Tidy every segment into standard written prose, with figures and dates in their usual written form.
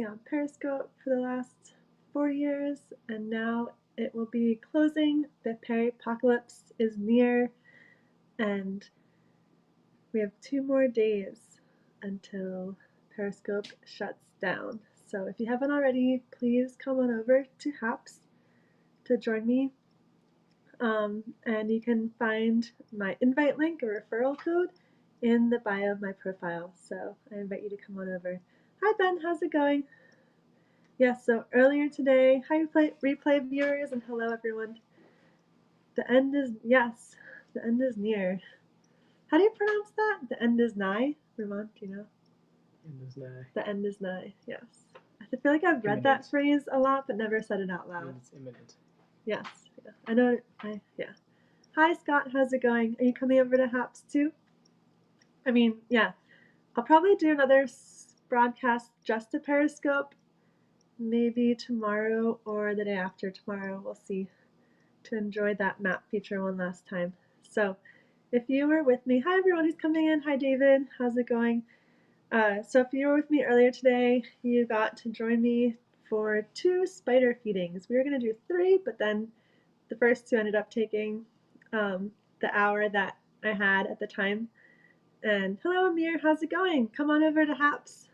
broadcasting on Periscope for the last 4 years, and now it will be closing. The Peripocalypse is near, and we have 2 more days until Periscope shuts down. So if you haven't already, please come on over to Happs to join me. And you can find my invite link or referral code in the bio of my profile. So I invite you to come on over. Hi Ben, how's it going? Yes, so earlier today, hi replay viewers, and hello everyone. The end is, yes, the end is near. How do you pronounce that? The end is nigh? Vermont, do you know? End is nigh. The end is nigh, yes. I feel like I've read that phrase a lot, but never said it out loud. It's imminent. Yes, yeah. I know, yeah. Hi Scott, how's it going? Are you coming over to Happs too? I mean, yeah. I'll probably do another broadcast just to Periscope, maybe tomorrow or the day after tomorrow. We'll see, to enjoy that map feature one last time. So if you were with me, hi everyone who's coming in. Hi David, how's it going? So if you were with me earlier today, you got to join me for 2 spider feedings. We were going to do 3, but then the first 2 ended up taking the hour that I had at the time. And hello Amir, how's it going? Come on over to Happs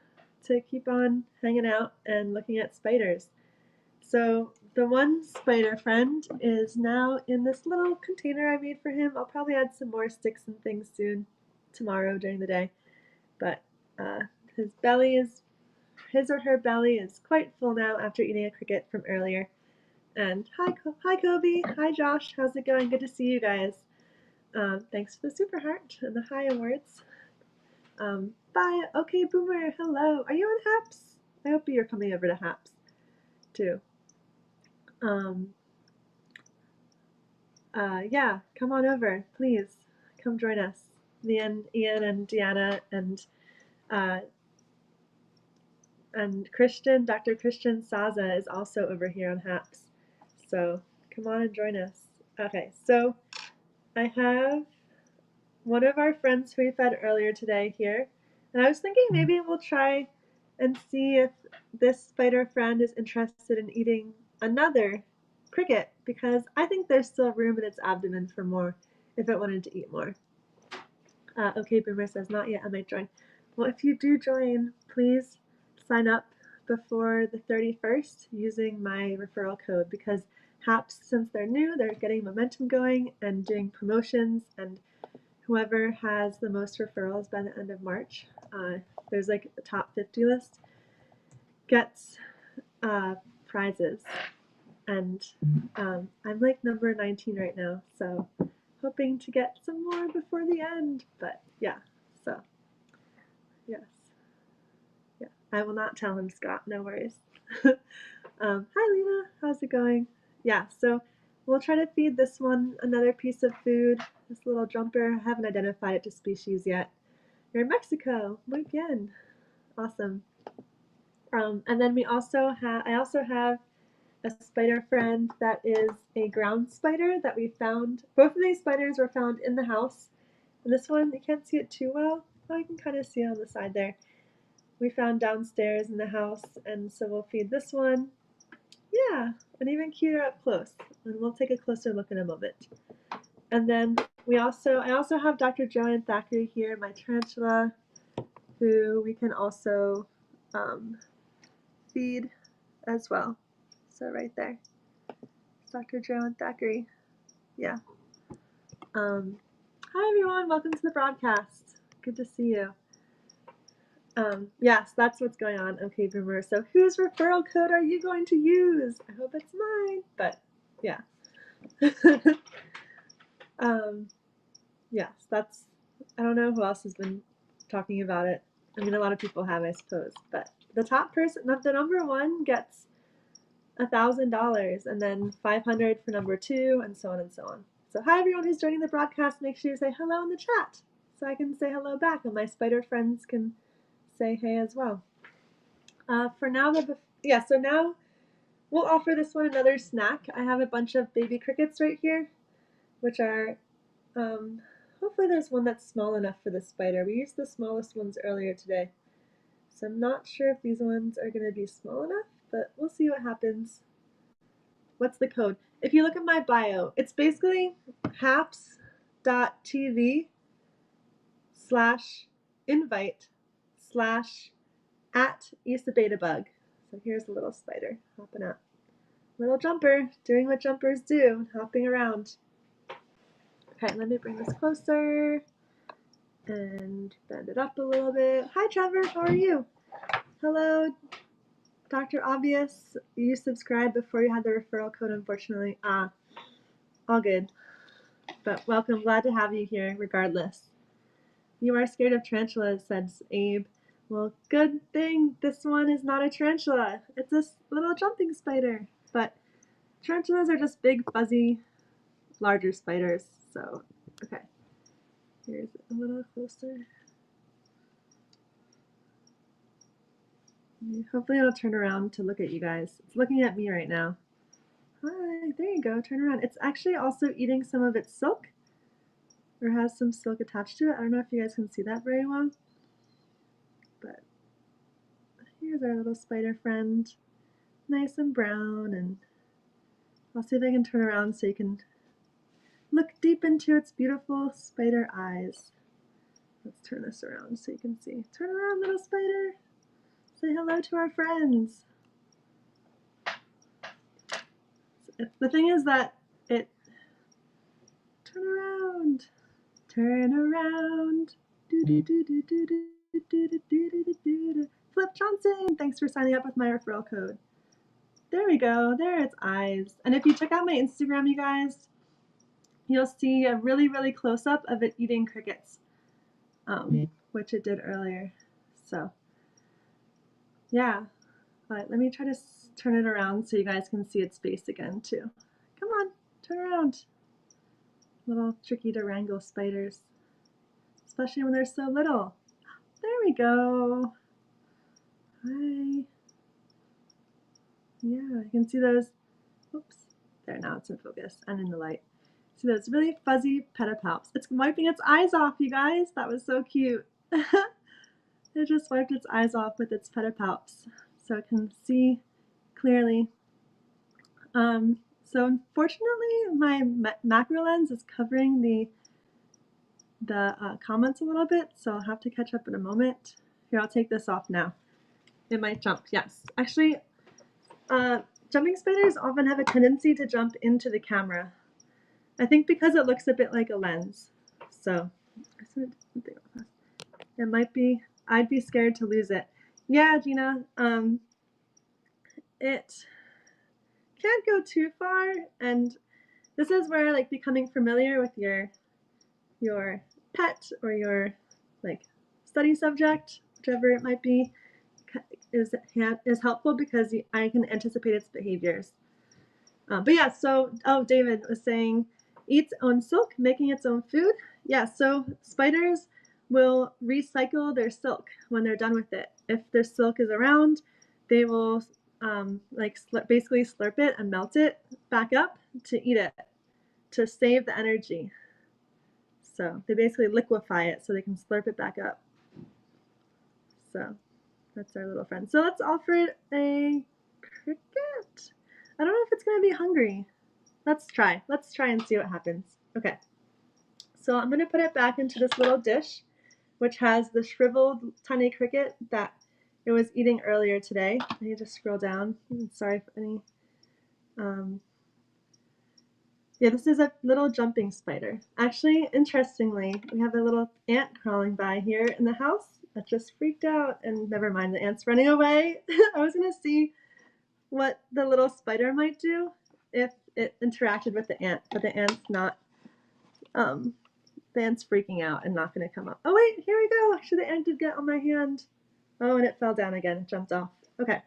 to keep on hanging out and looking at spiders. So the one spider friend is now in this little container I made for him. I'll probably add some more sticks and things soon tomorrow during the day. But his or her belly is quite full now after eating a cricket from earlier. And hi Kobe, hi Josh, how's it going? Good to see you guys. Thanks for the super heart and the hi awards. Bye. Okay, Boomer, hello. Are you on Happs? I hope you're coming over to Happs too. Yeah, come on over, please. Come join us. Me and Ian and Deanna and Christian, Dr. Christian Saza is also over here on Happs. So come on and join us. Okay, so I have one of our friends who we fed earlier today here, and I was thinking maybe we'll try and see if this spider friend is interested in eating another cricket, because I think there's still room in its abdomen for more if it wanted to eat more. Okay, Boomer says, not yet, I might join. Well, if you do join, please sign up before the 31st using my referral code, because Happs, since they're new, they're getting momentum going and doing promotions, and whoever has the most referrals by the end of March, there's like a top 50 list, gets prizes. And I'm like number 19 right now, so hoping to get some more before the end. But yeah, so yes. Yeah, I will not tell him, Scott, no worries. Hi Lena, how's it going? Yeah, so we'll try to feed this one another piece of food, this little jumper. I haven't identified it to species yet. You're in Mexico, muy bien. Awesome. And then I also have a spider friend that is a ground spider that we found. Both of these spiders were found in the house. And this one, you can't see it too well. Oh, I can kind of see it on the side there. We found downstairs in the house, and so we'll feed this one. Yeah, and even cuter up close. And we'll take a closer look in a moment. And then I also have Dr. Joanne Thackeray here, my tarantula, who we can also feed as well. So right there, Dr. Joanne Thackeray. Yeah. Hi everyone, welcome to the broadcast. Good to see you. Yes, that's what's going on. Okay, Boomer. So whose referral code are you going to use? I hope it's mine, but yeah. Yes, I don't know who else has been talking about it. I mean, a lot of people have, I suppose, but the top person, the number 1 gets $1,000, and then $500 for number 2, and so on and so on. So hi everyone who's joining the broadcast. Make sure you say hello in the chat so I can say hello back, and my spider friends can say hey as well. For now, so now we'll offer this one another snack. I have a bunch of baby crickets right here, which are, hopefully there's one that's small enough for the spider. We used the smallest ones earlier today. So I'm not sure if these ones are going to be small enough, but we'll see what happens. What's the code? If you look at my bio, it's basically happs.tv/invite/@EsaBetaBug. So here's a little spider hopping up. Little jumper, doing what jumpers do, hopping around. Okay, let me bring this closer and bend it up a little bit. Hi, Trevor, how are you? Hello, Dr. Obvious. You subscribed before you had the referral code, unfortunately. All good. But welcome, glad to have you here regardless. You are scared of tarantulas, says Abe. Well, good thing this one is not a tarantula. It's a little jumping spider. But tarantulas are just big, fuzzy, larger spiders. So, okay. Here's a little closer. Hopefully it'll turn around to look at you guys. It's looking at me right now. Hi, there you go, turn around. It's actually also eating some of its silk, or has some silk attached to it. I don't know if you guys can see that very well, but here's our little spider friend. Nice and brown, and I'll see if I can turn around so you can look deep into its beautiful spider eyes. Let's turn this around so you can see. Turn around, little spider. Say hello to our friends. The thing is that it... Turn around. Turn around. Flip Johnson, thanks for signing up with my referral code. There we go, there its eyes. And if you check out my Instagram, you guys, you'll see a really, really close up of it eating crickets, which it did earlier. So, yeah. But let me try to turn it around so you guys can see its face again, too. Come on, turn around. A little tricky to wrangle spiders, especially when they're so little. There we go. Hi. Yeah, I can see those. Oops. There, now it's in focus and in the light. See those really fuzzy pedipalps. It's wiping its eyes off, you guys. That was so cute. It just wiped its eyes off with its pedipalps so it can see clearly. So unfortunately, my macro lens is covering the comments a little bit, so I'll have to catch up in a moment. Here, I'll take this off now. It might jump, yes. Actually, jumping spiders often have a tendency to jump into the camera. I think because it looks a bit like a lens. So, it might be, I'd be scared to lose it. Yeah, Gina, it can't go too far, and this is where like becoming familiar with your pet or your like study subject, whichever it might be, is helpful because I can anticipate its behaviors. But yeah, so David was saying eats own silk, making its own food. Yeah, so spiders will recycle their silk when they're done with it. If their silk is around, they will basically slurp it and melt it back up to eat it, to save the energy. So they basically liquefy it so they can slurp it back up. So that's our little friend. So let's offer it a cricket. I don't know if it's going to be hungry. Let's try. Let's try and see what happens. Okay. So I'm going to put it back into this little dish, which has the shriveled tiny cricket that it was eating earlier today. I need to scroll down. Sorry for any... Yeah, this is a little jumping spider. Actually, interestingly, we have a little ant crawling by here in the house that just freaked out, and never mind, the ant's running away. I was going to see what the little spider might do if it interacted with the ant, but the ant's not, the ant's freaking out and not going to come up. Oh wait, here we go. Actually, the ant did get on my hand. Oh, and it fell down again. It jumped off. Okay.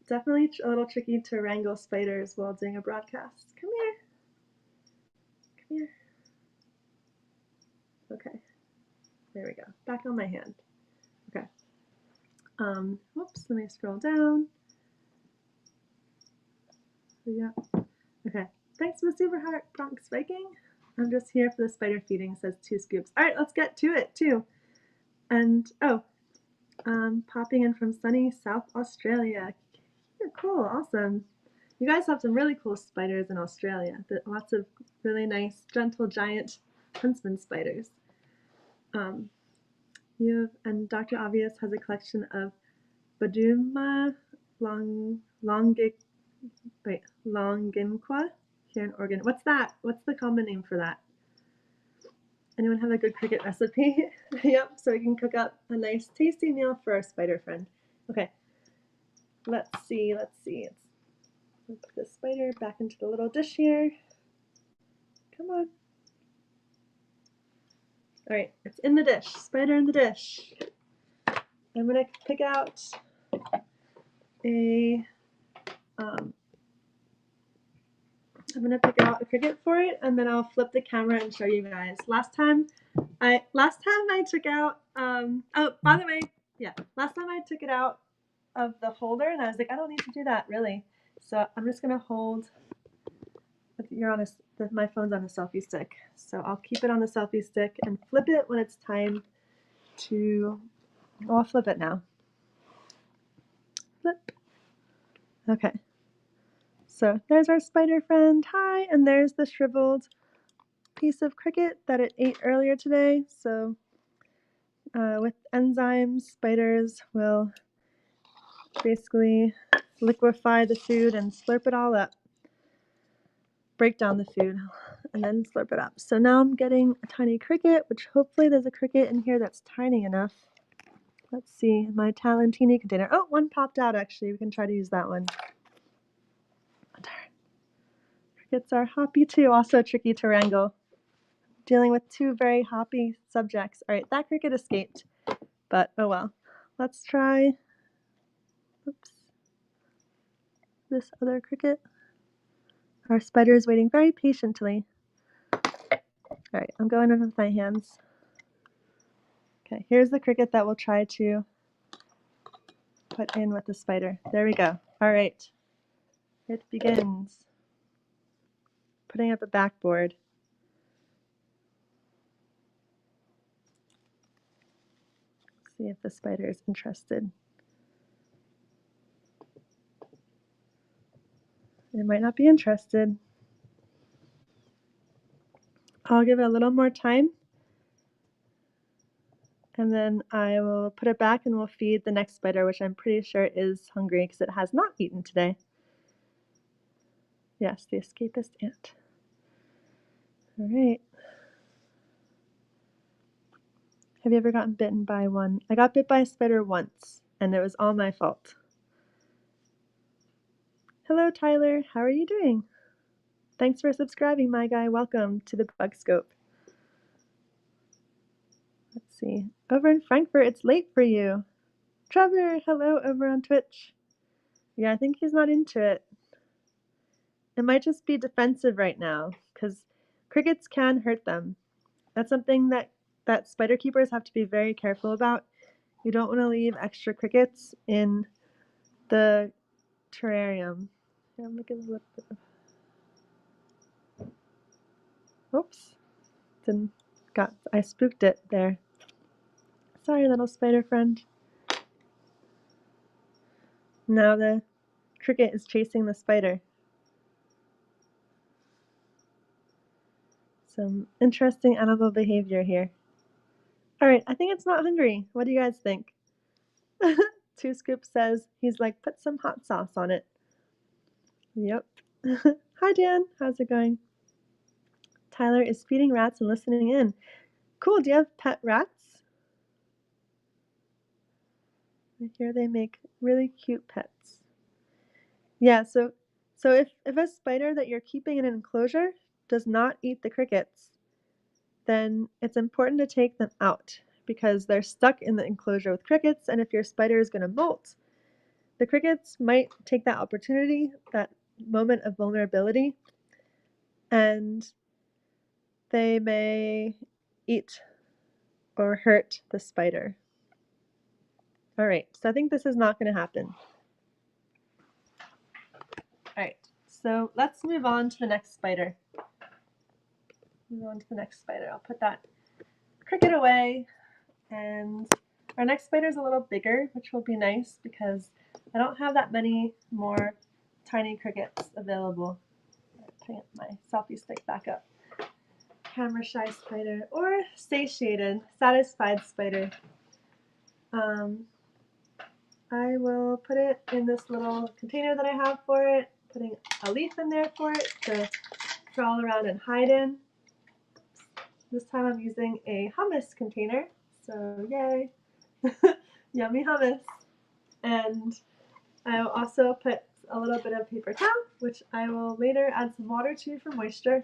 Definitely a little tricky to wrangle spiders while doing a broadcast. Come here. Come here. Okay. There we go. Back on my hand. Okay. Whoops, let me scroll down. Yeah. Okay. Thanks for the super heart, Bronx Viking. I'm just here for the spider feeding, says 2 scoops. All right, let's get to it too. And Popping in from sunny South Australia. Yeah, cool, awesome. You guys have some really cool spiders in Australia. Lots of really nice, gentle, giant huntsman spiders. And Dr. Obvious has a collection of Boduma longinqua here in Oregon. What's that? What's the common name for that? Anyone have a good cricket recipe? Yep, so we can cook up a nice tasty meal for our spider friend. Okay, let's see. Let's put the spider back into the little dish here. Come on. All right, it's in the dish. Spider in the dish. I'm gonna pick out a cricket for it, and then I'll flip the camera and show you guys. Last time I took out oh, by the way, yeah, last time I took it out of the holder and I was like, I don't need to do that really. So I'm just gonna hold. My phone's on a selfie stick, so I'll keep it on the selfie stick and flip it when it's time to. Oh, I'll flip it now. Flip. Okay. So there's our spider friend. Hi, and there's the shriveled piece of cricket that it ate earlier today. So with enzymes, spiders will basically liquefy the food and slurp it all up. Break down the food and then slurp it up. So now I'm getting a tiny cricket, which hopefully there's a cricket in here that's tiny enough. Let's see, my Talentini container. Oh, one popped out actually. We can try to use that one. Crickets are hoppy too, also tricky to wrangle. Dealing with two very hoppy subjects. All right, that cricket escaped, but oh well. Let's try, oops, this other cricket. Our spider is waiting very patiently. All right, I'm going in with my hands. Okay, here's the cricket that we'll try to put in with the spider. There we go. All right, it begins. Putting up a backboard. See if the spider is interested. It might not be interested. I'll give it a little more time. And then I will put it back and we'll feed the next spider, which I'm pretty sure is hungry because it has not eaten today. Yes, the escapist ant. All right. Have you ever gotten bitten by one? I got bit by a spider once, and it was all my fault. Hello, Tyler. How are you doing? Thanks for subscribing, my guy. Welcome to the Bug Scope. Let's see. Over in Frankfurt, it's late for you. Trevor, hello over on Twitch. Yeah, I think he's not into it. It might just be defensive right now, because crickets can hurt them. That's something that spider keepers have to be very careful about. You don't want to leave extra crickets in the terrarium. Here, I'm looking a little bit. Oops. I spooked it there. Sorry, little spider friend. Now the cricket is chasing the spider. Some interesting animal behavior here. All right, I think it's not hungry. What do you guys think? Two Scoop says he's like, put some hot sauce on it. Yep. Hi, Dan. How's it going? Tyler is feeding rats and listening in. Cool. Do you have pet rats? I hear they make really cute pets. Yeah, so if a spider that you're keeping in an enclosure does not eat the crickets, then it's important to take them out because they're stuck in the enclosure with crickets, and if your spider is going to molt, the crickets might take that opportunity, that moment of vulnerability, and they may eat or hurt the spider. All right, so I think this is not going to happen. All right, so let's move on to the next spider. Move on to the next spider. I'll put that cricket away, and Our next spider is a little bigger, which will be nice because I don't have that many more tiny crickets available. Putting my selfie stick back up. Camera shy spider or satiated, satisfied spider. I will put it in this little container that I have for it, putting a leaf in there for it to crawl around and hide in. This time I'm using a hummus container, so yay, yummy hummus. And I will also put a little bit of paper towel, which I will later add some water to for moisture.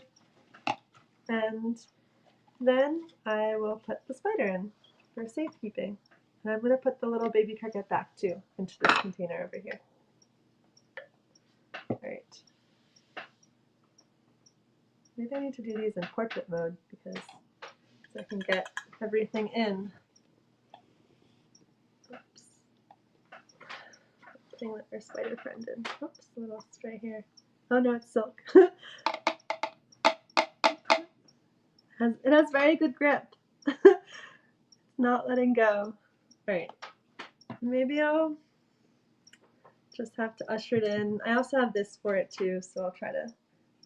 And then I will put the spider in for safekeeping. And I'm going to put the little baby cricket back too into this container over here. Alright. Maybe I need to do these in portrait mode because so I can get everything in. Oops. Putting our spider friend in. Oops, a little stray hair. Oh no, it's silk. It has very good grip. It's not letting go. Alright. Maybe I'll just have to usher it in. I also have this for it too, so I'll try to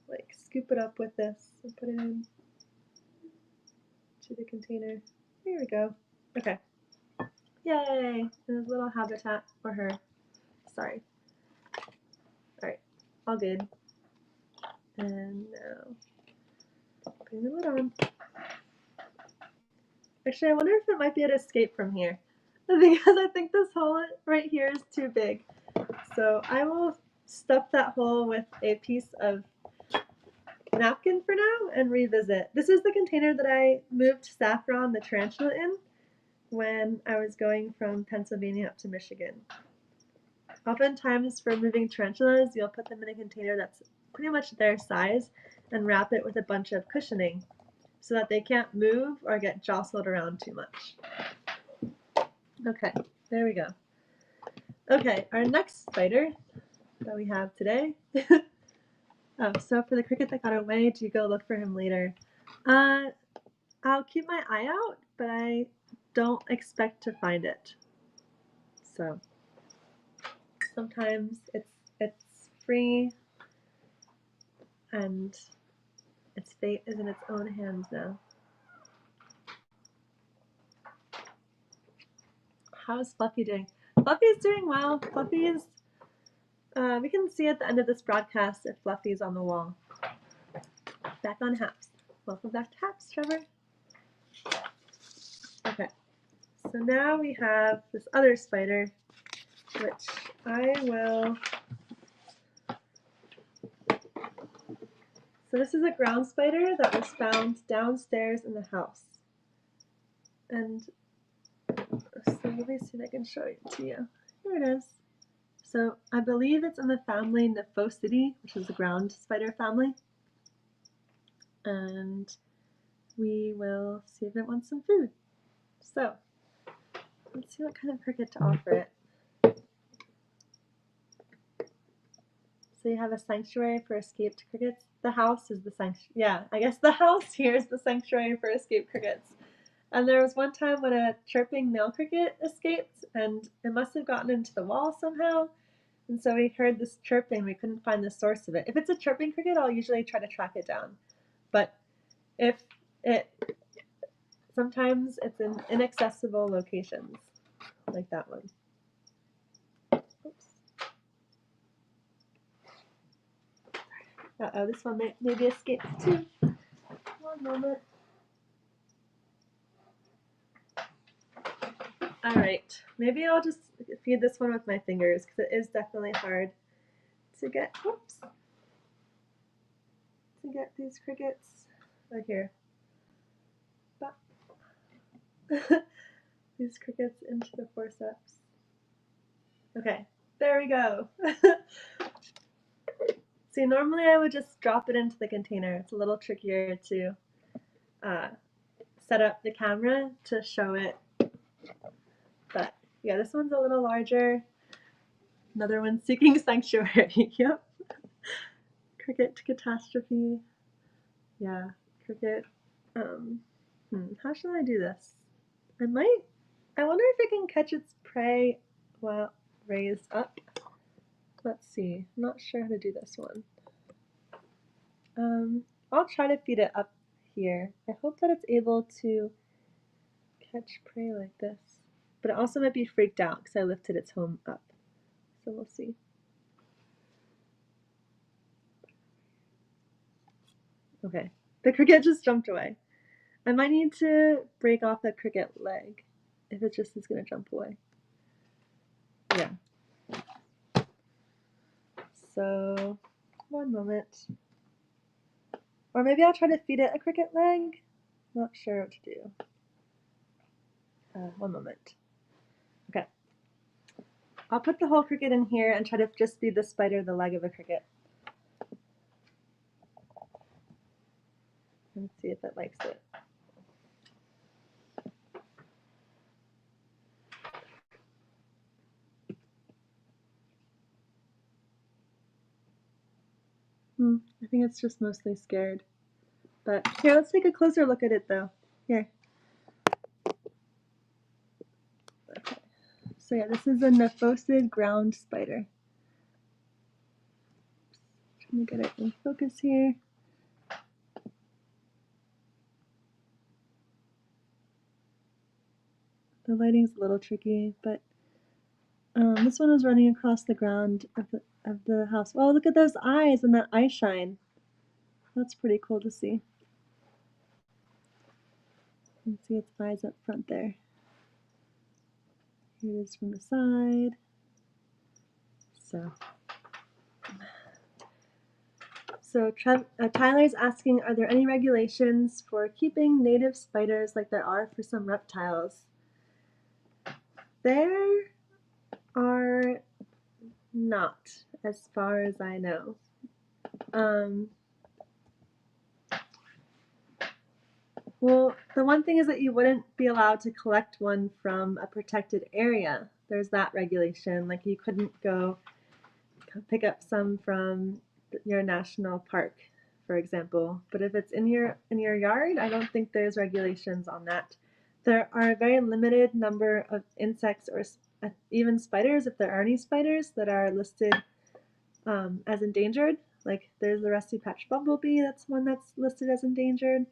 like scoop it up with this and put it in to the container. Here we go. Okay. Yay! There's a little habitat for her. Sorry. Alright. All good. And now putting the lid on. Actually, I wonder if it might be an escape from here. Because I think this hole right here is too big. So I will stuff that hole with a piece of napkin for now and revisit. This is the container that I moved Saffron the tarantula in when I was going from Pennsylvania up to Michigan. Oftentimes for moving tarantulas, you'll put them in a container that's pretty much their size and wrap it with a bunch of cushioning so that they can't move or get jostled around too much. Okay, there we go. Okay, our next spider that we have today. Oh, so for the cricket that got away, do you go look for him later? I'll keep my eye out, but I don't expect to find it. So sometimes it's free and its fate is in its own hands now. How's Fluffy doing? Fluffy's doing well. Fluffy's, we can see at the end of this broadcast if Fluffy's on the wall. Back on Happs. Welcome back to Happs, Trevor. Okay, so now we have this other spider, which I will... So this is a ground spider that was found downstairs in the house. And so let me see if I can show it to you. Here it is. So I believe it's in the family Nephosidae, which is the ground spider family. And we will see if it wants some food. So let's see what kind of cricket to offer it. So you have a sanctuary for escaped crickets. The house is the sanctuary. Yeah, I guess the house here is the sanctuary for escaped crickets. And there was one time when a chirping male cricket escaped, and it must have gotten into the wall somehow. And so we heard this chirping. We couldn't find the source of it. If it's a chirping cricket, I'll usually try to track it down. But if it, sometimes it's in inaccessible locations, like that one. Oops. Uh-oh, this one maybe escaped too. One moment. Alright, maybe I'll just feed this one with my fingers because it is definitely hard to get, whoops, to get these crickets, right here, these crickets into the forceps. Okay, there we go. See, normally I would just drop it into the container. It's a little trickier to set up the camera to show it. But yeah, this one's a little larger. Another one seeking sanctuary. Yep. Cricket catastrophe. Yeah, cricket. How shall I do this? I might I wonder if it can catch its prey while raised up. Let's see. I'm not sure how to do this one. I'll try to feed it up here. I hope that it's able to catch prey like this. But it also might be freaked out because I lifted its home up. So we'll see. Okay, the cricket just jumped away. I might need to break off the cricket leg if it just is going to jump away. Yeah. So, one moment. Or maybe I'll try to feed it a cricket leg. Not sure what to do. One moment. Okay. I'll put the whole cricket in here and try to just feed the spider the leg of a cricket. Let's see if it likes it. I think it's just mostly scared. But here, let's take a closer look at it though. Here. Okay. So yeah, this is a nephosid ground spider. Trying to get it in focus here. The lighting's a little tricky, but this one was running across the ground of the house. Oh, look at those eyes and that eye shine. That's pretty cool to see. You can see its eyes up front there. Here it is from the side. So Tyler's asking, are there any regulations for keeping native spiders like there are for some reptiles? There are not, as far as I know. Well, the one thing is that you wouldn't be allowed to collect one from a protected area. There's that regulation. Like you couldn't go pick up some from your national park, for example. But if it's in your yard, I don't think there's regulations on that. There are a very limited number of insects or even spiders, if there are any spiders, that are listed as endangered. Like there's the rusty patch bumblebee, that's one that's listed as endangered.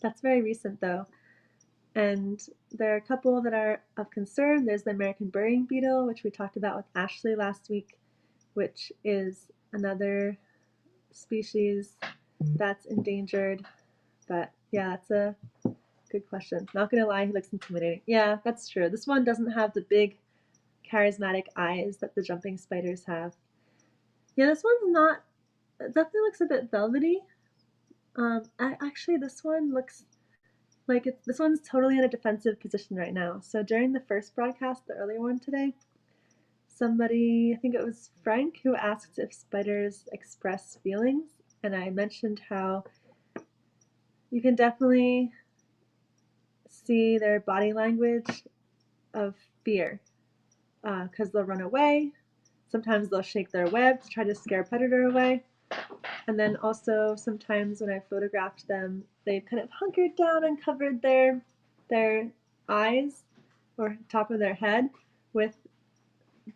That's very recent though. And there are a couple that are of concern. There's the American burying beetle, which we talked about with Ashley last week, which is another species that's endangered. But yeah, that's a good question. Not gonna lie, he looks intimidating. Yeah, that's true. This one doesn't have the big charismatic eyes that the jumping spiders have. Yeah, this one's not, it definitely looks a bit velvety. Actually, this one looks like this one's totally in a defensive position right now. So during the first broadcast, the earlier one today, somebody, I think it was Frank, who asked if spiders express feelings, and I mentioned how you can definitely see their body language of fear, because they'll run away. Sometimes they'll shake their web to try to scare a predator away. And then also sometimes when I photographed them, they've kind of hunkered down and covered their eyes or top of their head with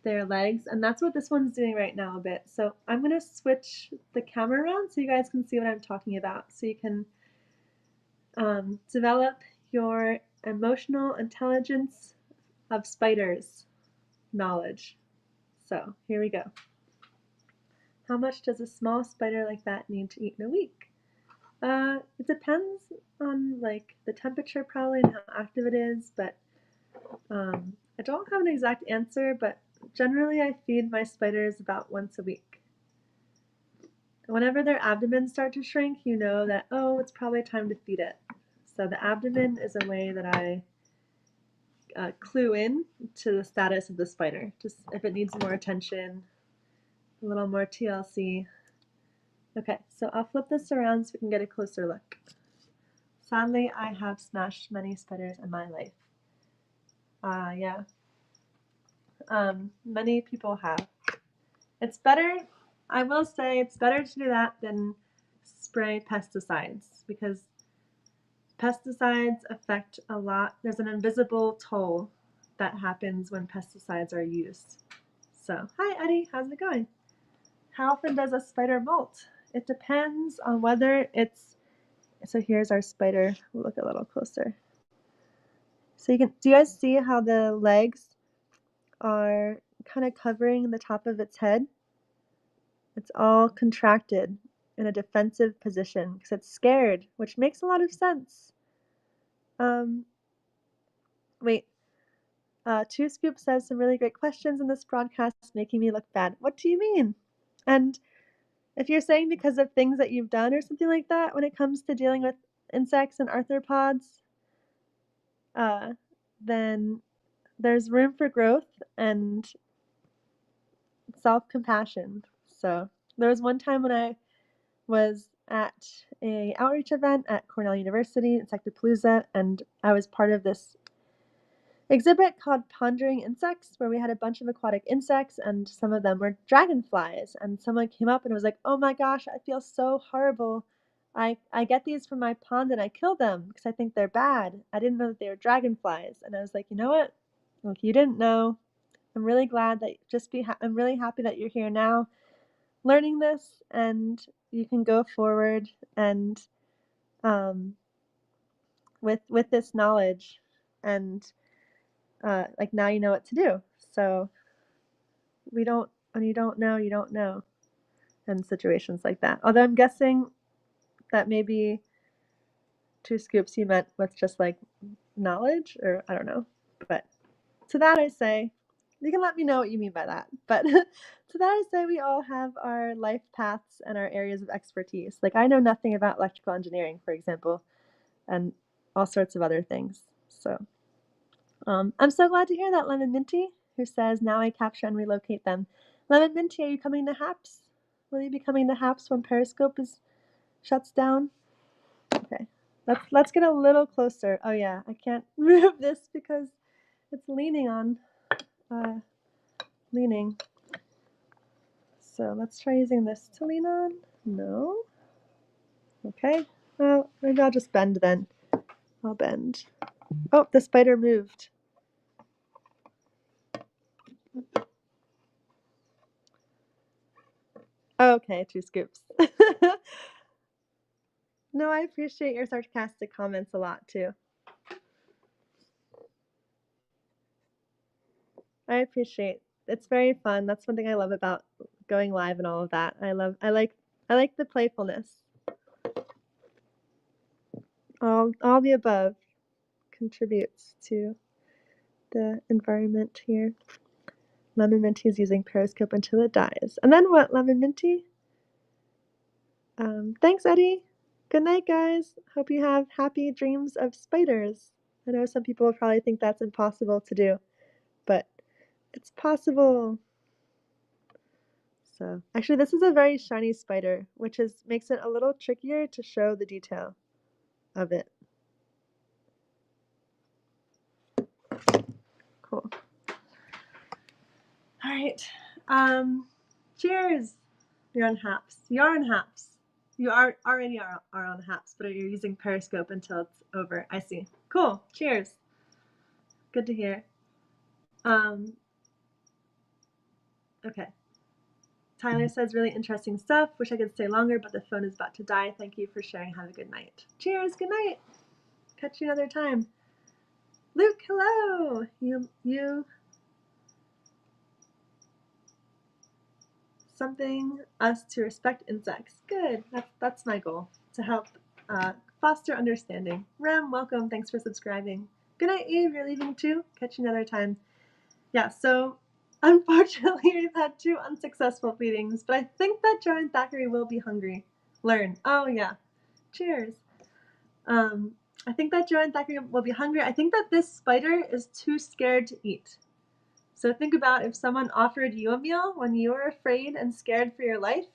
their legs. And that's what this one's doing right now a bit. So I'm going to switch the camera around so you guys can see what I'm talking about. So you can develop your emotional intelligence of spiders knowledge. So here we go. How much does a small spider like that need to eat in a week? It depends on like the temperature probably and how active it is, but I don't have an exact answer, but generally I feed my spiders about once a week. Whenever their abdomens start to shrink, you know that, oh, it's probably time to feed it. So the abdomen is a way that I clue in to the status of the spider, just if it needs more attention, a little more TLC. Okay, so I'll flip this around so we can get a closer look. Sadly, I have smashed many spiders in my life. Yeah. Many people have. It's better, I will say, it's better to do that than spray pesticides, because pesticides affect a lot. There's an invisible toll that happens when pesticides are used. So, hi Eddie, how's it going? How often does a spider molt? It depends on whether it's, so here's our spider. We'll look a little closer. So do you guys see how the legs are kind of covering the top of its head? It's all contracted in a defensive position because it's scared, which makes a lot of sense. Wait, Two Scoop says some really great questions in this broadcast, making me look bad. What do you mean? And if you're saying because of things that you've done or something like that when it comes to dealing with insects and arthropods, then there's room for growth and self-compassion. So there was one time when I was at a outreach event at Cornell University, Insectapalooza, and I was part of this exhibit called Pondering Insects, where we had a bunch of aquatic insects, and some of them were dragonflies. And someone came up and was like, "Oh my gosh, I feel so horrible. I get these from my pond and I kill them because I think they're bad. I didn't know that they were dragonflies." And I was like, you know what? Look, you didn't know. I'm really glad that I'm really happy that you're here now learning this, and you can go forward and with this knowledge, and like now you know what to do. So when you don't know, you don't know in situations like that. Although I'm guessing that maybe Two Scoops you meant with just like knowledge, or I don't know. But to that I say, you can let me know what you mean by that. But to that I say we all have our life paths and our areas of expertise. Like I know nothing about electrical engineering, for example, and all sorts of other things. So I'm so glad to hear that, Lemon Minty, who says, now I capture and relocate them. Lemon Minty, are you coming to Happs? Will you be coming to Happs when Periscope shuts down? Okay, let's get a little closer. Oh yeah, I can't move this because it's leaning. So let's try using this to lean on. No. Okay. Well, maybe I'll just bend then. I'll bend. Oh, the spider moved. Okay, Two Scoops. No, I appreciate your sarcastic comments a lot too. I appreciate. It's very fun. That's one thing I love about going live and all of that. I like the playfulness. All the above contributes to the environment here. Lemon Minty is using Periscope until it dies. And then what, Lemon Minty? Thanks, Eddie. Good night, guys. Hope you have happy dreams of spiders. I know some people probably think that's impossible to do, but it's possible. So, actually, this is a very shiny spider, which makes it a little trickier to show the detail of it. Cool. All right. Cheers. You're on Happs. You're on Happs. You already are on Happs, but you're using Periscope until it's over. I see. Cool. Cheers. Good to hear. Okay. Tyler says really interesting stuff. Wish I could stay longer, but the phone is about to die. Thank you for sharing. Have a good night. Cheers. Good night. Catch you another time. Luke, hello. You something us to respect insects. Good. That's my goal, to help foster understanding. Rem, welcome. Thanks for subscribing. Good night, Eve. You're leaving too. Catch you another time. Yeah, so unfortunately we've had 2 unsuccessful feedings, but I think that Joe and Thackeray will be hungry. Learn. Oh yeah. Cheers. I think that Joe and Thackeray will be hungry. I think that this spider is too scared to eat. So think about if someone offered you a meal when you were afraid and scared for your life,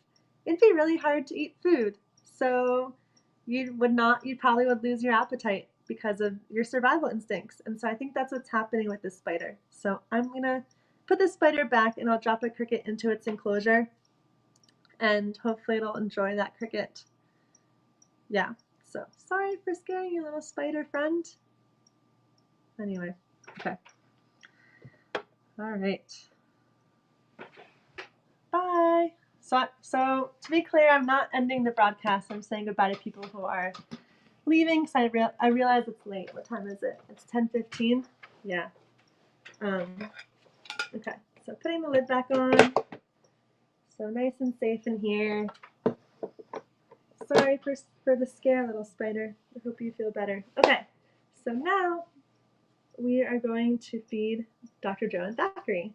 it'd be really hard to eat food. So you probably would lose your appetite because of your survival instincts. And so I think that's what's happening with this spider. So I'm gonna put this spider back and I'll drop a cricket into its enclosure and hopefully it'll enjoy that cricket. Yeah, So, sorry for scaring you, little spider friend. Anyway, okay. All right. Bye. So to be clear, I'm not ending the broadcast. I'm saying goodbye to people who are leaving because I realize it's late. What time is it? It's 10:15. Yeah. Okay. So putting the lid back on. So nice and safe in here. Sorry for the scare, little spider. I hope you feel better. Okay. So now we are going to feed Dr. Joan Thackeray,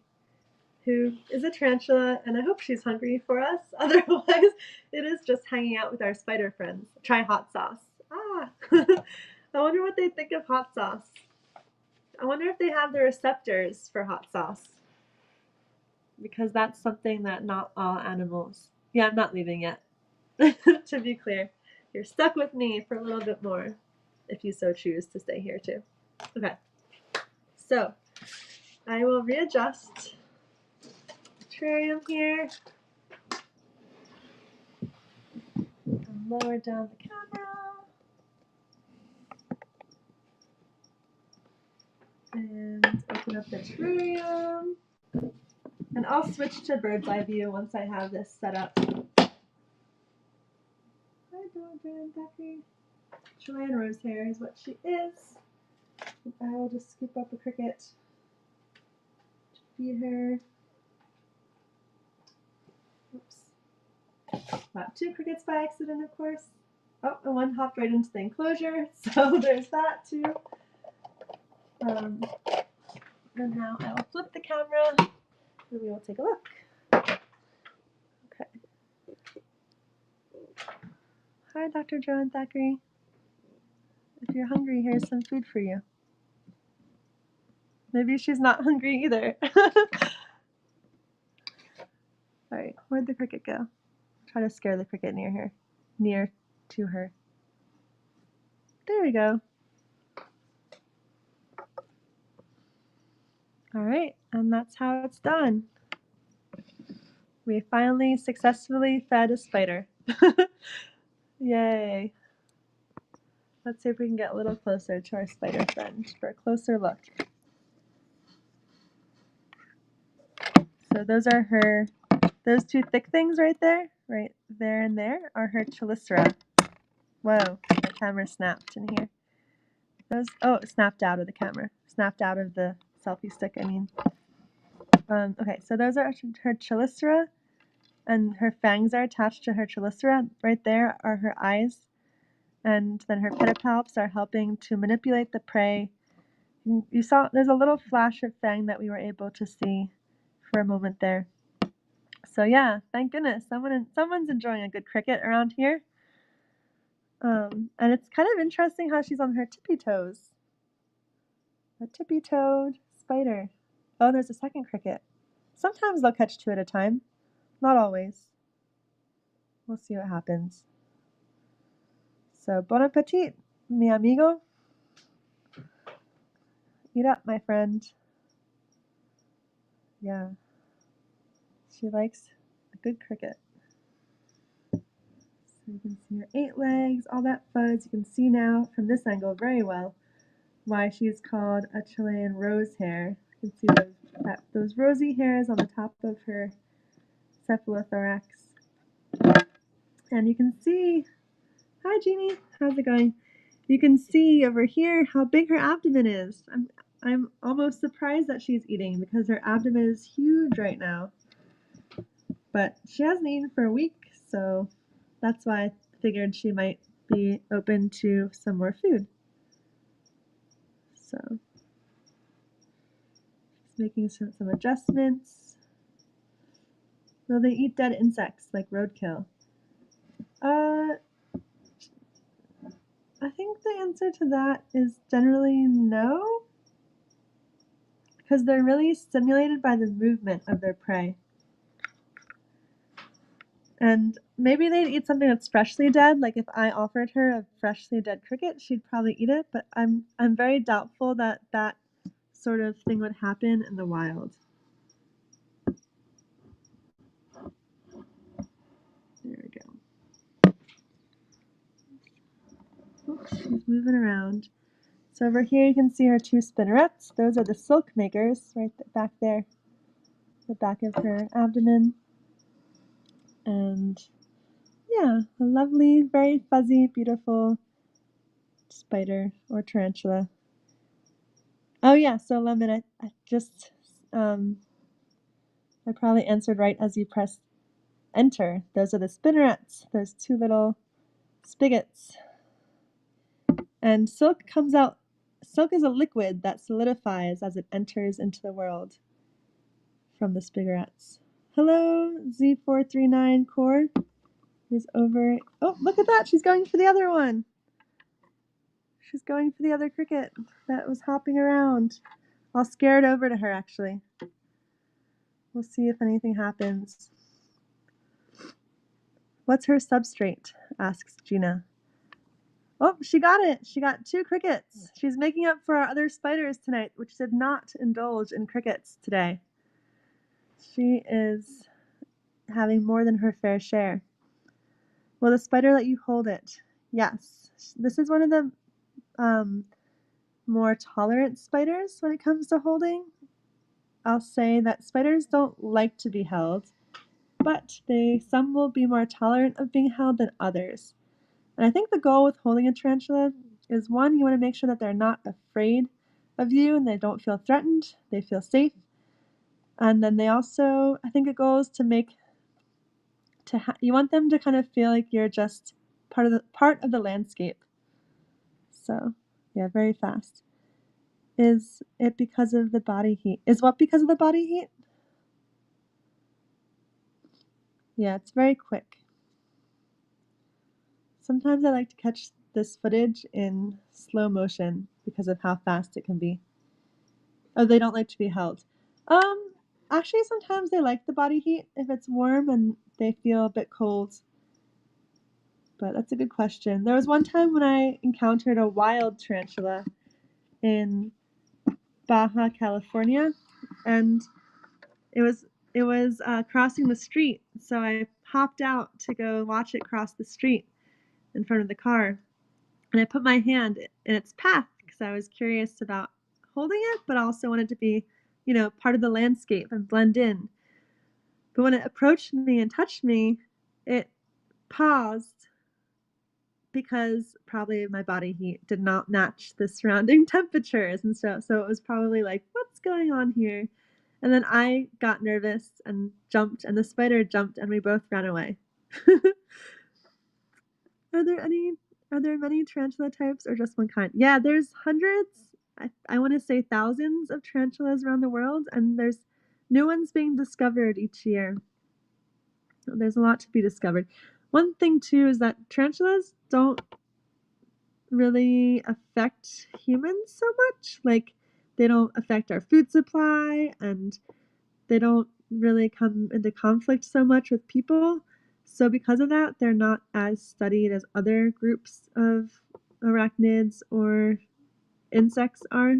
who is a tarantula, and I hope she's hungry for us. Otherwise, it is just hanging out with our spider friends. Try hot sauce. Ah! I wonder what they think of hot sauce. I wonder if they have the receptors for hot sauce. Because that's something that not all animals... Yeah, I'm not leaving yet. To be clear. You're stuck with me for a little bit more, if you so choose to stay here too. Okay. So, I will readjust terrarium here. And lower down the camera. And open up the terrarium. And I'll switch to bird's eye view once I have this set up. Hi, Joan Thackeray. Chilean rosehair is what she is. And I will just scoop up a cricket to feed her. Oops. Got 2 crickets by accident, of course. Oh, and one hopped right into the enclosure, so there's that too. And now I will flip the camera and we will take a look. Okay. Hi, Dr. Joan Thackeray. If you're hungry, here's some food for you. Maybe she's not hungry either. Alright, where'd the cricket go? Try to scare the cricket near to her. There we go. Alright, and that's how it's done. We finally successfully fed a spider. Yay. Let's see if we can get a little closer to our spider friend for a closer look. So those are those 2 thick things right there and there are her chelicera. Whoa, the camera snapped in here. Oh, it snapped out of the camera. Snapped out of the selfie stick, I mean. Okay, so those are her chelicera, and her fangs are attached to her chelicera. Right there are her eyes, and then her pedipalps are helping to manipulate the prey. You saw there's a little flash of fang that we were able to see for a moment there. So yeah, thank goodness someone's enjoying a good cricket around here. And it's kind of interesting how she's on her tippy toes. A tippy-toed spider. Oh, there's a second cricket. Sometimes they'll catch 2 at a time. Not always. We'll see what happens. So, bon appetit, mi amigo. Eat up, my friend. Yeah. She likes a good cricket. So you can see her 8 legs, all that fuzz. You can see now from this angle very well why she's called a Chilean rose hair. You can see those rosy hairs on the top of her cephalothorax. And you can see, hi Jeannie, how's it going? You can see over here how big her abdomen is. I'm almost surprised that she's eating because her abdomen is huge right now. But she hasn't eaten for a week, so that's why I figured she might be open to some more food. So, just making some adjustments. Will they eat dead insects like roadkill? I think the answer to that is generally no, because they're really stimulated by the movement of their prey. And maybe they'd eat something that's freshly dead. Like if I offered her a freshly dead cricket, she'd probably eat it. But I'm very doubtful that that sort of thing would happen in the wild. There we go. moving around. So over here you can see her two spinnerets. Those are the silk makers right back there, the back of her abdomen. And yeah, a lovely, very fuzzy, beautiful spider or tarantula. Oh yeah, so Lemon, I just, I probably answered right as you pressed enter. Those are the spinnerets, those two little spigots. And silk comes out, silk is a liquid that solidifies as it enters into the world from the spinnerets. Hello, Z439 Core is over. Oh, look at that, she's going for the other one. She's going for the other cricket that was hopping around. I'll scare it over to her, actually. We'll see if anything happens. What's her substrate? Asks Gina. Oh, she got it. She got two crickets. She's making up for our other spiders tonight, which did not indulge in crickets today. She is having more than her fair share. Will the spider let you hold it? Yes. This is one of the more tolerant spiders when it comes to holding. I'll say that spiders don't like to be held, but some will be more tolerant of being held than others. And I think the goal with holding a tarantula is, one, you want to make sure that they're not afraid of you and they don't feel threatened, they feel safe. And then they also, I think the goal is to you want them to kind of feel like you're just part of the landscape. So, yeah, very fast. Is it because of the body heat? Is what because of the body heat? Yeah, it's very quick. Sometimes I like to catch this footage in slow motion because of how fast it can be. Oh, they don't like to be held. Actually, sometimes they like the body heat if it's warm and they feel a bit cold. But that's a good question. There was one time when I encountered a wild tarantula in Baja California, and it was crossing the street. So I hopped out to go watch it cross the street in front of the car, and I put my hand in its path because I was curious about holding it, but also wanted to be, part of the landscape and blend in. But when it approached me and touched me, it paused because probably my body heat did not match the surrounding temperatures, and so it was probably like, what's going on here? And then I got nervous and jumped, and the spider jumped, and we both ran away. Are there many tarantula types or just one kind? Yeah, there's hundreds. I want to say thousands of tarantulas around the world, and there's new ones being discovered each year. There's a lot to be discovered. One thing too is that tarantulas don't really affect humans so much. Like, they don't affect our food supply, and they don't really come into conflict so much with people. So because of that, they're not as studied as other groups of arachnids or insects are.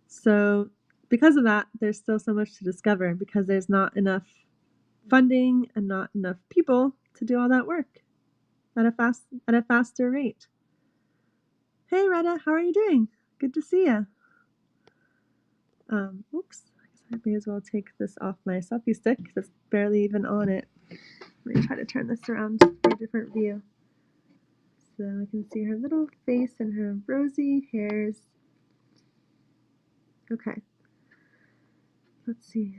So because of that, there's still so much to discover because there's not enough funding and not enough people to do all that work at a faster rate. Hey Retta, how are you doing? Good to see you. Oops, I may as well take this off my selfie stick because it's barely even on it. Let me try to turn this around for a different view. So I can see her little face and her rosy hairs. Okay. Let's see.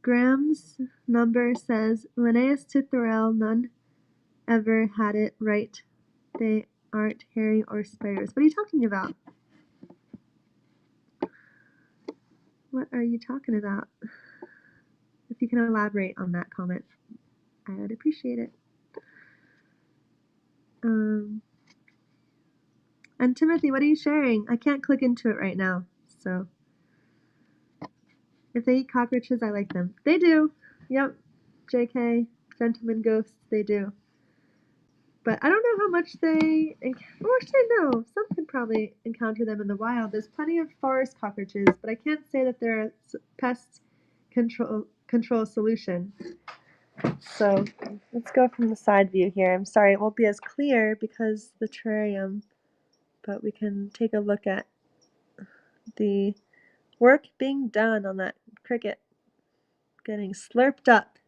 Graham's number says, Linnaeus to Thorell, none ever had it right. They aren't hairy or spiders. What are you talking about? What are you talking about? If you can elaborate on that comment, I would appreciate it. And Timothy, what are you sharing? I can't click into it right now, so. If they eat cockroaches, I like them. They do. Yep. JK, gentleman ghosts, they do. But I don't know how much they, or actually no, some could probably encounter them in the wild. There's plenty of forest cockroaches, but I can't say that they're a pest control solution. So let's go from the side view here. I'm sorry it won't be as clear because the terrarium, but we can take a look at the work being done on that cricket getting slurped up,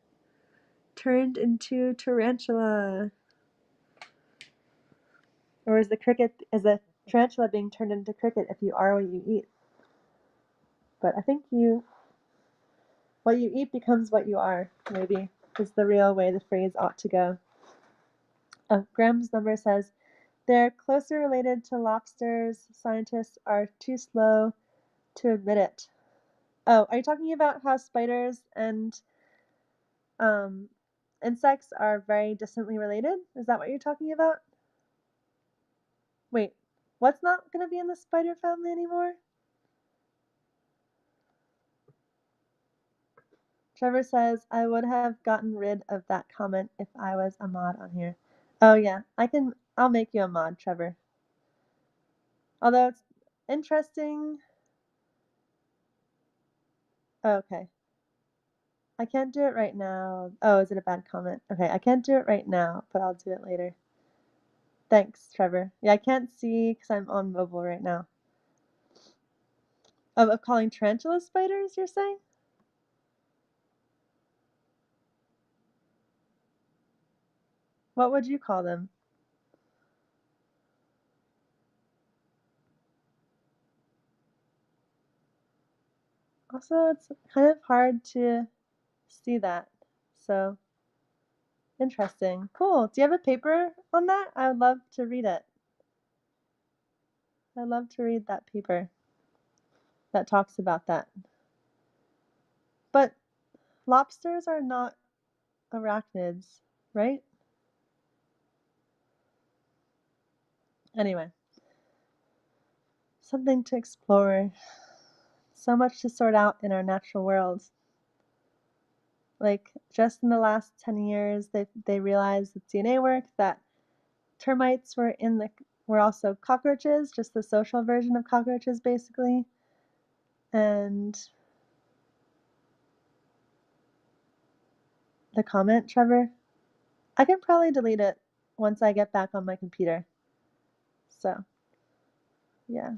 turned into tarantula. Or is the tarantula being turned into cricket if you are what you eat? But I think what you eat becomes what you are, maybe, is the real way the phrase ought to go. Oh, Graham's number says, they're closer related to lobsters. Scientists are too slow to admit it. Oh, are you talking about how spiders and insects are very distantly related? Is that what you're talking about? Wait, what's not going to be in the spider family anymore? Trevor says, I would have gotten rid of that comment if I was a mod on here. Oh yeah, I'll make you a mod, Trevor. Although it's interesting. Oh, okay. I can't do it right now. Oh, is it a bad comment? Okay, I can't do it right now, but I'll do it later. Thanks, Trevor. Yeah, I can't see because I'm on mobile right now. Of calling tarantula spiders, you're saying? What would you call them? Also, it's kind of hard to see that. So, interesting. Cool. Do you have a paper on that? I would love to read it. I'd love to read that paper that talks about that. But lobsters are not arachnids, right? Anyway, something to explore. So much to sort out in our natural world. Like, just in the last 10 years, they realized with DNA work that termites were also cockroaches, just the social version of cockroaches, basically. And the comment, Trevor, I can probably delete it once I get back on my computer. So, yeah.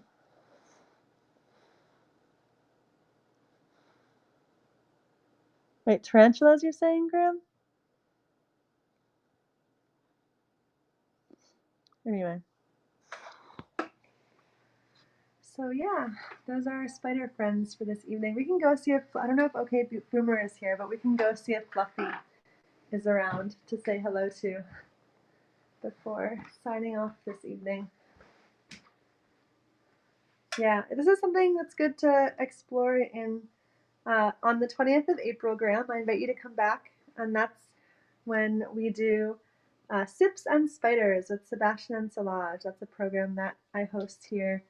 Wait, tarantulas, you're saying, Graham? Anyway. So yeah, those are our spider friends for this evening. We can go see if, I don't know if OK Boomer is here, but we can go see if Fluffy is around to say hello to before signing off this evening. Yeah, this is something that's good to explore on the 20th of April, Graham. I invite you to come back, and that's when we do Sips and Spiders with Sebastian and Solange. That's a program that I host here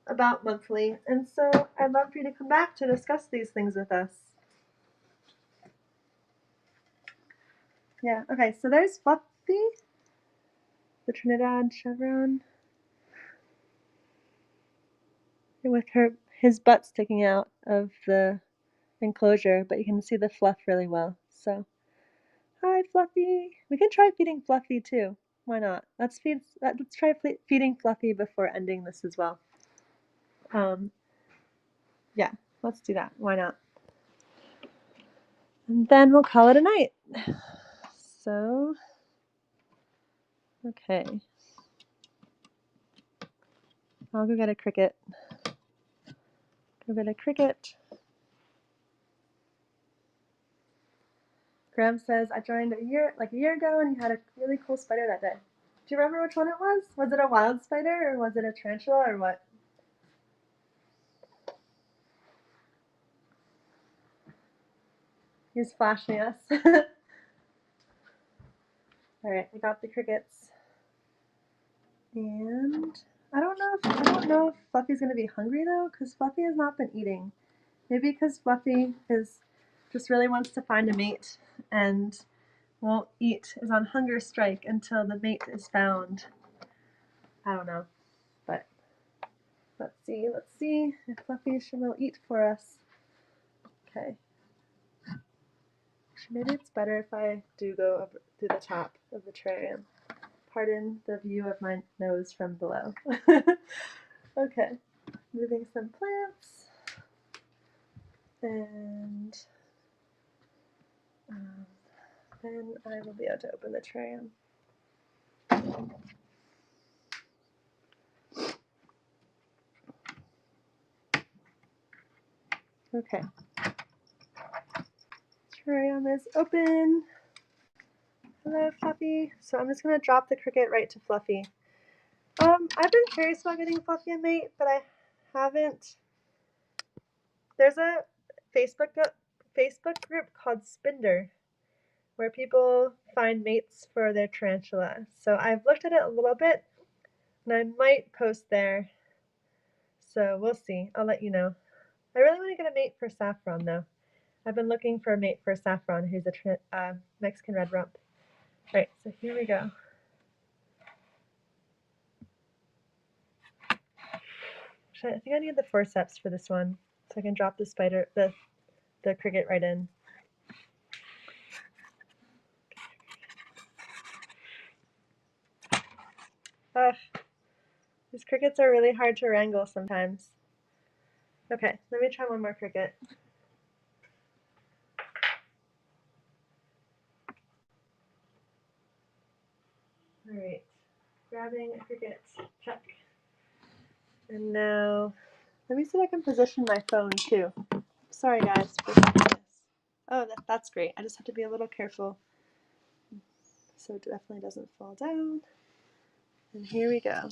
about monthly, and so I'd love for you to come back to discuss these things with us. Yeah, okay, so there's Fluffy, the Trinidad chevron, with his butt sticking out of the enclosure, but you can see the fluff really well. So, hi Fluffy. We can try feeding Fluffy too. Why not? Let's try feeding Fluffy before ending this as well. Yeah, let's do that. Why not? And then we'll call it a night. So, okay. I'll go get a cricket. Go get a cricket. Graham says, I joined a year ago and you had a really cool spider that day. Do you remember which one it was? Was it a wild spider or was it a tarantula or what? He's flashing us. Alright, we got the crickets. And I don't know if Fluffy's gonna be hungry though, because Fluffy has not been eating. Maybe because Fluffy just really wants to find a mate and won't eat, is on hunger strike until the mate is found. I don't know. But let's see if Fluffy will eat for us. Okay. Maybe it's better if I do go up through the top of the terrarium. Pardon the view of my nose from below. Okay, moving some plants. And then I will be able to open the terrarium. Okay. Terrarium is open. Hello, Fluffy. So I'm just going to drop the cricket right to Fluffy. I've been curious about getting Fluffy a mate, but I haven't. There's a Facebook group called Spinder where people find mates for their tarantula. So I've looked at it a little bit, and I might post there. So we'll see. I'll let you know. I really want to get a mate for Saffron, though. I've been looking for a mate for Saffron, who's a Mexican red rump. Right, so here we go. I think I need the forceps for this one, so I can drop the cricket right in. Ugh, these crickets are really hard to wrangle sometimes. Okay, let me try one more cricket. All right, grabbing a cricket, check. And now, let me see if I can position my phone too. Sorry guys for this. Oh, that's great. I just have to be a little careful so it definitely doesn't fall down. And here we go.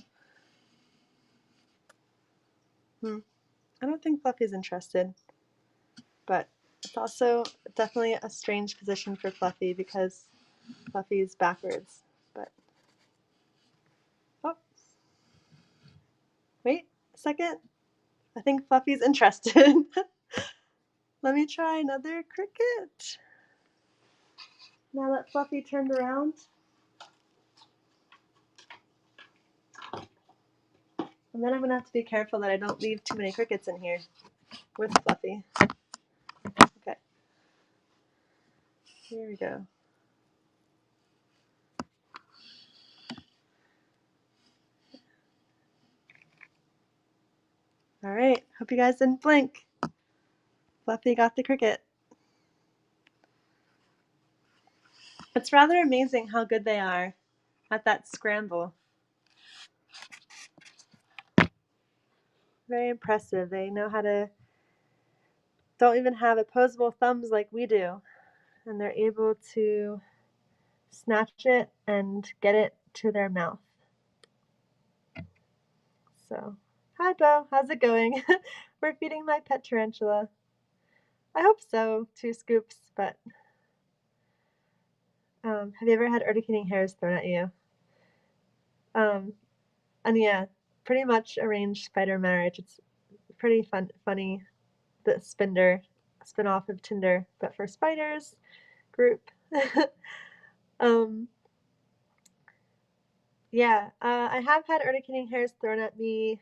I don't think Fluffy's interested, but it's also definitely a strange position for Fluffy because Fluffy's backwards. But oh, wait a second. I think Fluffy's interested. Let me try another cricket. Now that Fluffy turned around. And then I'm going to have to be careful that I don't leave too many crickets in here with Fluffy. Okay. Here we go. All right. Hope you guys didn't blink. Fluffy got the cricket. It's rather amazing how good they are at that scramble. Very impressive. They know how to, don't even have opposable thumbs like we do. And they're able to snatch it and get it to their mouth. So, hi Bo, how's it going? We're feeding my pet tarantula. I hope so, 2 scoops, but have you ever had urticating hairs thrown at you? And yeah, pretty much arranged spider marriage. It's pretty funny. The Spinder spin-off of Tinder, but for spiders group. Yeah, I have had urticating hairs thrown at me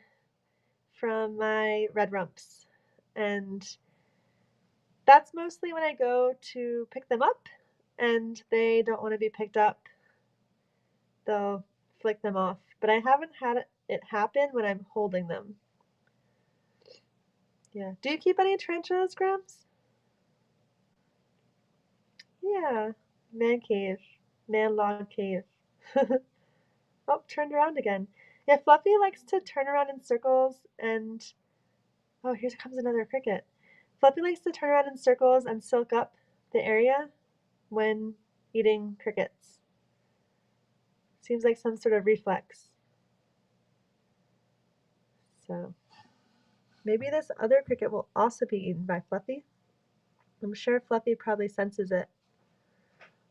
from my red rumps, and that's mostly when I go to pick them up and they don't want to be picked up. They'll flick them off, but I haven't had it happen when I'm holding them. Yeah. Do you keep any tarantulas, Grams? Yeah. Man cave. Man log cave. Oh, turned around again. Yeah, Fluffy likes to turn around in circles and... Oh, here comes another cricket. Fluffy likes to turn around in circles and silk up the area when eating crickets. Seems like some sort of reflex. So maybe this other cricket will also be eaten by Fluffy. I'm sure Fluffy probably senses it.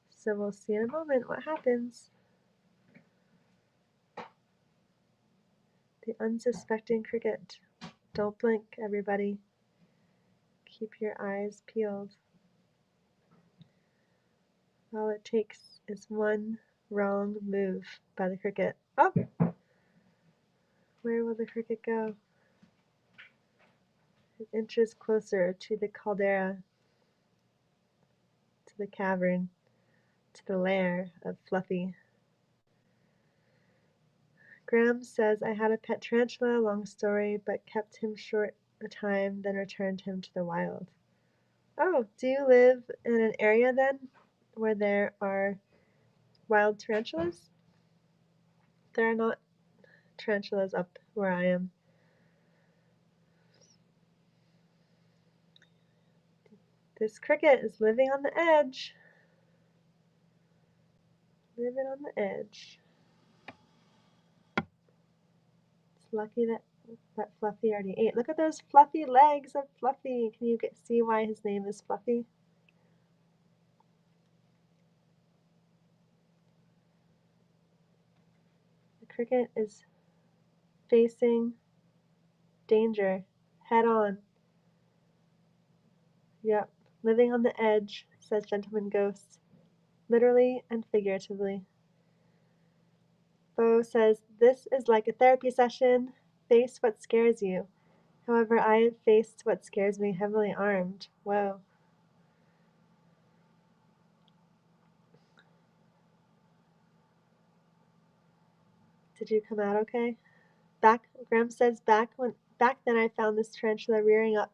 So we'll see in a moment what happens. The unsuspecting cricket. Don't blink, everybody. Keep your eyes peeled. All it takes is one wrong move by the cricket. Oh! Where will the cricket go? It inches closer to the caldera to the cavern, to the lair of Fluffy. Graham says I had a pet tarantula, long story, but kept him short a time, then returned him to the wild. Oh, do you live in an area then where there are wild tarantulas? There are not tarantulas up where I am. This cricket is living on the edge. Living on the edge. It's lucky that Fluffy already ate. Look at those fluffy legs of Fluffy. Can you see why his name is Fluffy? The cricket is facing danger head on. Yep, living on the edge, says Gentleman Ghost, literally and figuratively. Bo says, this is like a therapy session. Face what scares you. However, I have faced what scares me heavily armed. Whoa. Did you come out okay? Graham says, back then I found this tarantula rearing up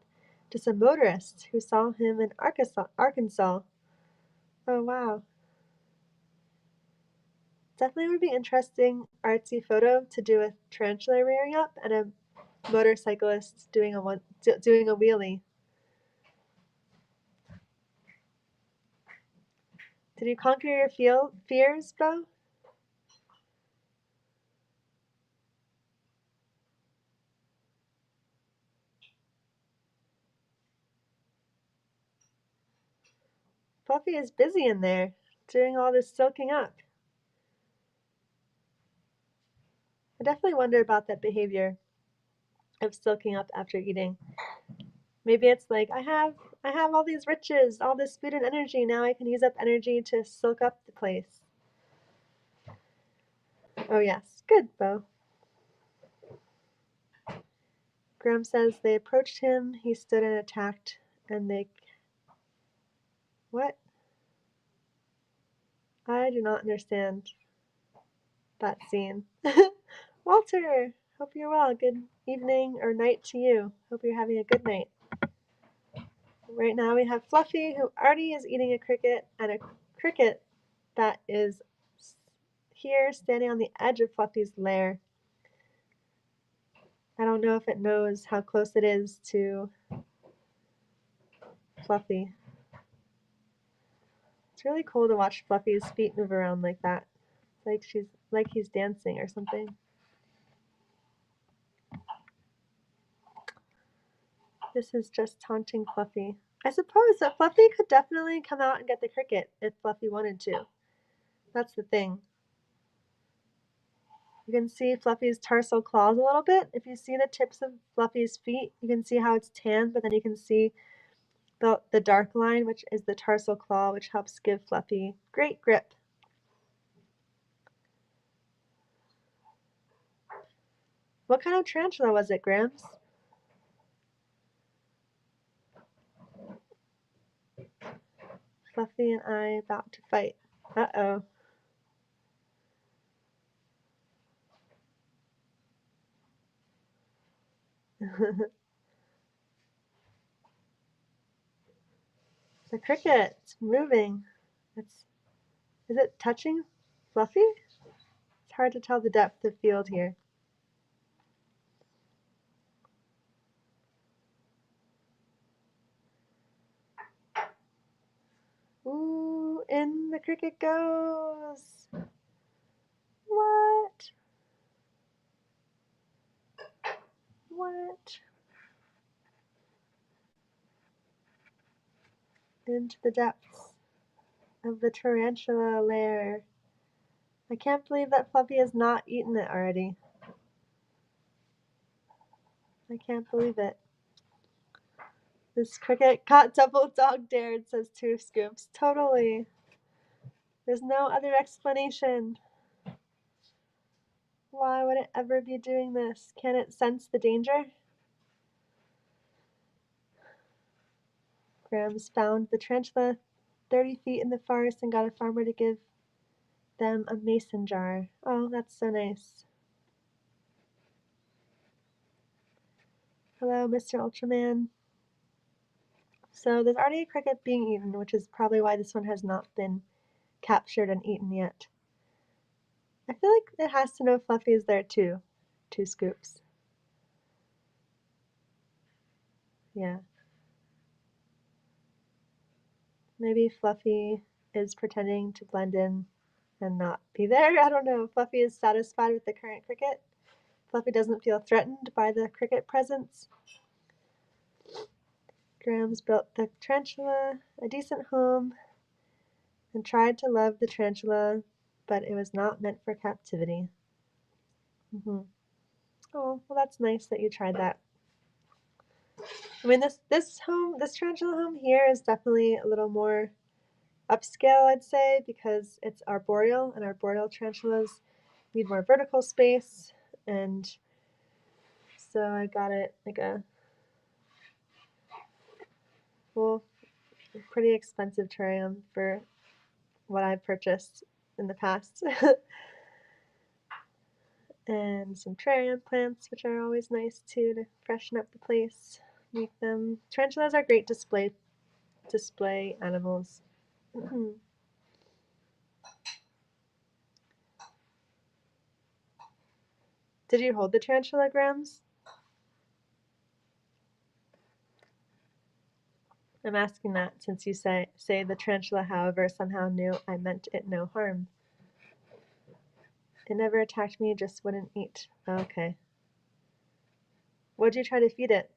to some motorists who saw him in Arkansas. Oh, wow. Definitely would be interesting artsy photo to do a tarantula rearing up and a motorcyclist doing a wheelie. Did you conquer your fears, Bo? Fluffy is busy in there, doing all this soaking up. I definitely wonder about that behavior of soaking up after eating. Maybe it's like, I have all these riches, all this food and energy, now I can use up energy to soak up the place. Oh yes, good, Bo. Graham says they approached him, he stood and attacked, and they... What? I do not understand that scene. Walter, hope you're well. Good evening or night to you. Hope you're having a good night. Right now we have Fluffy, who already is eating a cricket, and a cricket that is here standing on the edge of Fluffy's lair. I don't know if it knows how close it is to Fluffy. It's really cool to watch Fluffy's feet move around like that. It's like he's dancing or something. This is just taunting Fluffy. I suppose that Fluffy could definitely come out and get the cricket if Fluffy wanted to. That's the thing. You can see Fluffy's tarsal claws a little bit. If you see the tips of Fluffy's feet, you can see how it's tan, but then you can see the dark line, which is the tarsal claw, which helps give Fluffy great grip. What kind of tarantula was it, Grams? Fluffy and I about to fight. Uh-oh. The cricket's moving. Is it touching Fluffy? It's hard to tell the depth of field here. Ooh, in the cricket goes. What? What? Into the depths of the tarantula lair. I can't believe that Fluffy has not eaten it already. I can't believe it. This cricket got double dog dared, says Two Scoops. Totally. There's no other explanation. Why would it ever be doing this? Can it sense the danger? Grams found the tarantula 30 feet in the forest and got a farmer to give them a mason jar. Oh, that's so nice. Hello, Mr. Ultraman. So there's already a cricket being eaten, which is probably why this one has not been captured and eaten yet. I feel like it has to know Fluffy is there too. 2 scoops. Yeah. Maybe Fluffy is pretending to blend in and not be there. I don't know. Fluffy is satisfied with the current cricket. Fluffy doesn't feel threatened by the cricket presence. Grams built the tarantula a decent home and tried to love the tarantula, but it was not meant for captivity. Oh, well, that's nice that you tried that. I mean, this tarantula home here is definitely a little more upscale, I'd say, because it's arboreal, and arboreal tarantulas need more vertical space, and so I got it like a well, pretty expensive terrarium for what I've purchased in the past. And some terrarium plants, which are always nice too to freshen up the place. Make them. Tarantulas are great display animals. Did you hold the tarantula, Grams? I'm asking that since you say the tarantula, however, somehow knew I meant it no harm. It never attacked me, just wouldn't eat. Okay. What'd you try to feed it?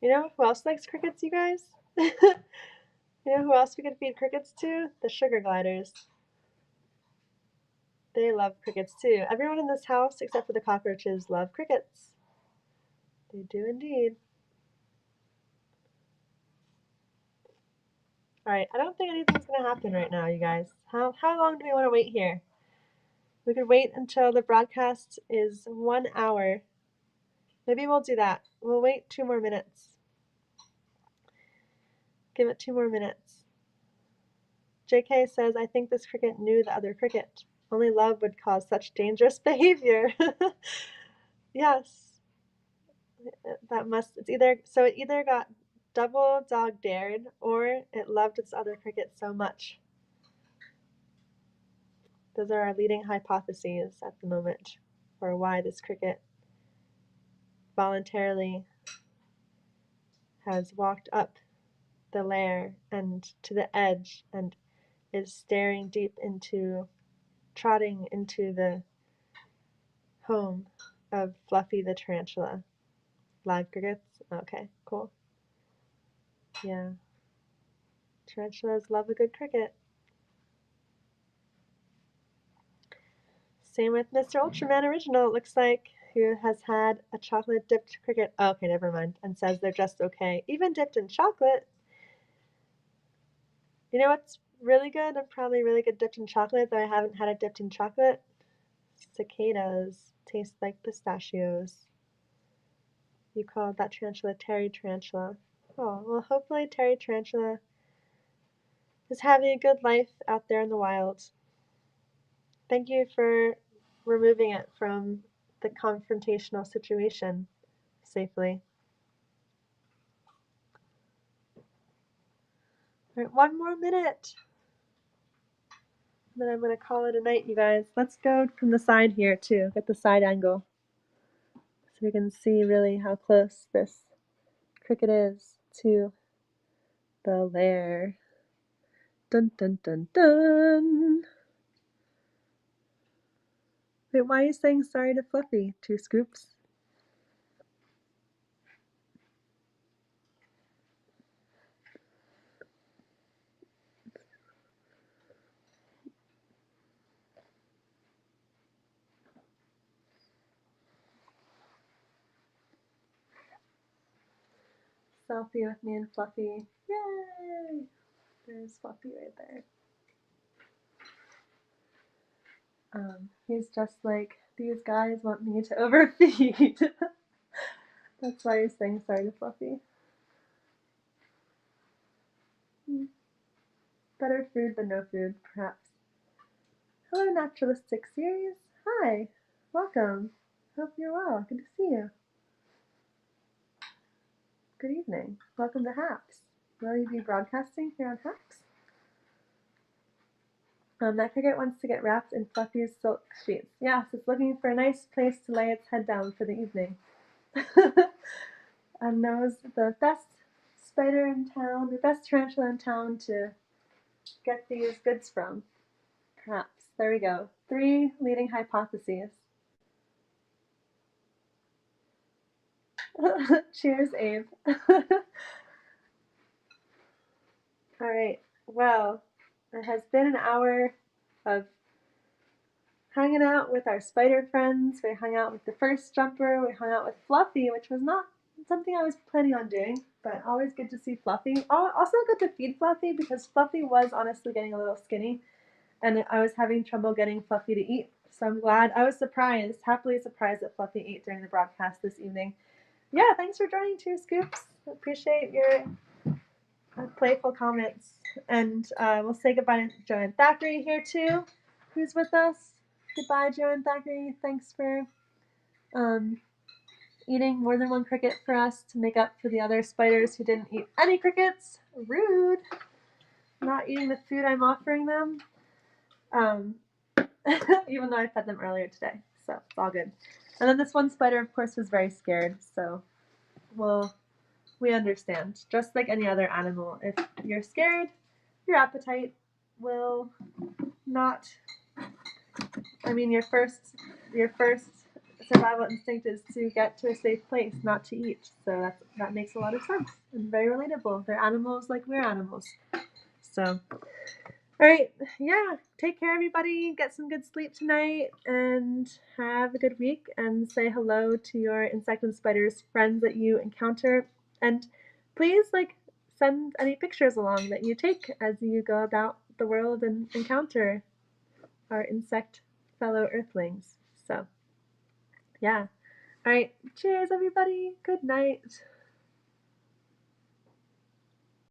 You know who else likes crickets, you guys? You know who else we could feed crickets to? The sugar gliders. They love crickets too. Everyone in this house, except for the cockroaches, love crickets. They do indeed. Alright, I don't think anything's gonna happen right now, you guys. How long do we want to wait here? We could wait until the broadcast is 1 hour. Maybe we'll do that. We'll wait 2 more minutes. Give it 2 more minutes. JK says, I think this cricket knew the other cricket. Only love would cause such dangerous behavior. Yes. It either got double dog dared or it loved its other cricket so much. Those are our leading hypotheses at the moment for why this cricket voluntarily has walked up the lair and to the edge and is staring deep into, trotting into the home of Fluffy the tarantula. Live crickets? Okay, cool. Yeah. Tarantulas love a good cricket. Same with Mr. Ultraman Original, it looks like, who has had a chocolate dipped cricket. Oh, okay, never mind. And says they're just okay. Even dipped in chocolate. You know what's really good and probably really good dipped in chocolate, though I haven't had it dipped in chocolate? Cicadas. Taste like pistachios. You called that tarantula Terry Tarantula. Oh, well, hopefully Terry Tarantula is having a good life out there in the wild. Thank you for removing it from the confrontational situation safely. All right, 1 more minute. Then I'm going to call it a night, you guys. Let's go from the side here, too. Get the side angle. So we can see really how close this cricket is to the lair. Dun dun dun dun. Wait, why are you saying sorry to Fluffy? 2 scoops? Selfie with me and Fluffy. Yay! There's Fluffy right there. He's just like, these guys want me to overfeed. That's why he's saying sorry to Fluffy. Better food than no food, perhaps. Hello, Naturalistic Series. Hi. Welcome. Hope you're well. Good to see you. Good evening. Welcome to Happs. Will you be broadcasting here on Happs? That cricket wants to get wrapped in Fluffy's silk sheets. Yes, it's looking for a nice place to lay its head down for the evening. And knows the best spider in town, the best tarantula in town to get these goods from. Perhaps. There we go. 3 leading hypotheses. Cheers, Abe. Alright, well, it has been an hour of hanging out with our spider friends. We hung out with the first jumper. We hung out with Fluffy, which was not something I was planning on doing, but always good to see Fluffy. Also good to feed Fluffy because Fluffy was honestly getting a little skinny, and I was having trouble getting Fluffy to eat. So I'm glad. I was surprised, happily surprised that Fluffy ate during the broadcast this evening. Yeah, thanks for joining too, Scoops. Appreciate your playful comments. And we'll say goodbye to Joanne Thackeray here too, who's with us. Goodbye, Joanne Thackeray. Thanks for eating more than one cricket for us to make up for the other spiders who didn't eat any crickets. Rude. Not eating the food I'm offering them. Even though I fed them earlier today. So it's all good. And then this one spider, of course, was very scared. So we understand. Just like any other animal, if you're scared, your appetite will not. I mean, your first survival instinct is to get to a safe place, not to eat. So that makes a lot of sense and very relatable. They're animals like we're animals. So, all right, yeah. Take care, everybody. Get some good sleep tonight, and have a good week. And say hello to your insect and spiders friends that you encounter, and please send any pictures along that you take as you go about the world and encounter our insect fellow earthlings. So, yeah. All right. Cheers, everybody. Good night.